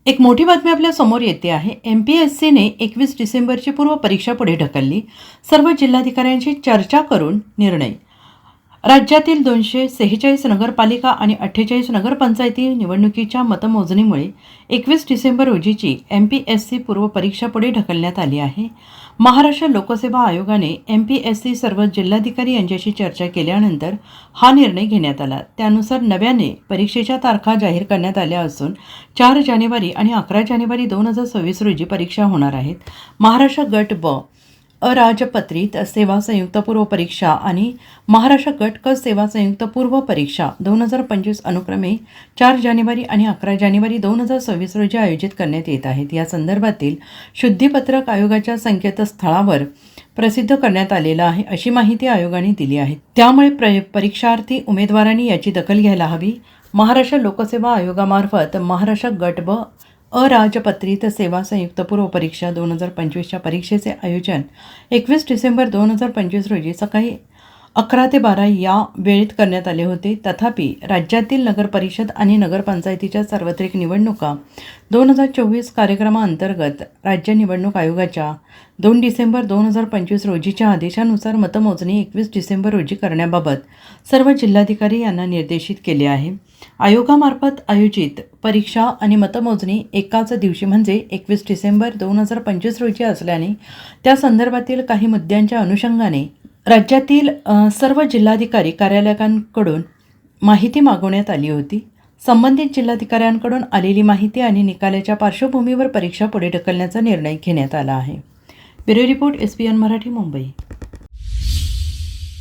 एक मोठी बातमी आपल्या समोर येते आहे. MPSCने 21 डिसेंबरची पूर्व परीक्षा पुढे ढकलली. सर्व जिल्हाधिकाऱ्यांशी चर्चा करून निर्णय. राज्यातील 246 नगरपालिका आणि 48 नगरपंचायती निवडणुकीच्या मतमोजणीमुळे 21 डिसेंबर रोजीची MPSC पूर्व परीक्षा पुढे ढकलण्यात आली आहे. महाराष्ट्र लोकसेवा आयोगाने MPSC सर्व जिल्हाधिकारी यांच्याशी चर्चा केल्यानंतर हा निर्णय घेण्यात आला. त्यानुसार नव्याने परीक्षेच्या तारखा जाहीर करण्यात आल्या असून 4 जानेवारी आणि 11 जानेवारी 2026 रोजी परीक्षा होणार आहेत. महाराष्ट्र गट ब अराजपत्रित सेवा संयुक्त पूर्व परीक्षा आणि महाराष्ट्र गट क सेवा संयुक्त पूर्व परीक्षा 2025 अनुक्रमे 4 जानेवारी आणि 11 जानेवारी 2026 रोजी आयोजित करण्यात येत आहेत. या संदर्भातील शुद्धीपत्रक आयोगाच्या संकेतस्थळावर प्रसिद्ध करण्यात आलेलं आहे, अशी माहिती आयोगाने दिली आहे. त्यामुळे परीक्षार्थी उमेदवारांनी याची दखल घ्यायला हवी. महाराष्ट्र लोकसेवा आयोगामार्फत महाराष्ट्र गट ब अराजपत्रित सेवा संयुक्त पूर्व परीक्षा 2025च्या परीक्षेचे आयोजन 21 डिसेंबर 2025 रोजी सकाळी 11 ते 12 या वेळेत करण्यात आले होते. तथापि राज्यातील नगरपरिषद आणि नगरपंचायतीच्या सार्वत्रिक निवडणुका 2024 कार्यक्रमाअंतर्गत राज्य निवडणूक आयोगाच्या 2 डिसेंबर 2025 रोजीच्या आदेशानुसार मतमोजणी 21 डिसेंबर रोजी करण्याबाबत सर्व जिल्हाधिकारी यांना निर्देशित केले आहे. आयोगामार्फत आयोजित परीक्षा आणि मतमोजणी एकाच दिवशी म्हणजे 21 डिसेंबर 2025 रोजी असल्याने त्या संदर्भातील काही मुद्द्यांच्या अनुषंगाने राज्यातील सर्व जिल्हाधिकारी कार्यालयांकडून माहिती मागवण्यात आली होती. संबंधित जिल्हाधिकाऱ्यांकडून आलेली माहिती आणि निकालाच्या पार्श्वभूमीवर परीक्षा पुढे ढकलण्याचा निर्णय घेण्यात आला आहे. Bureau report SBN Marathi, Mumbai.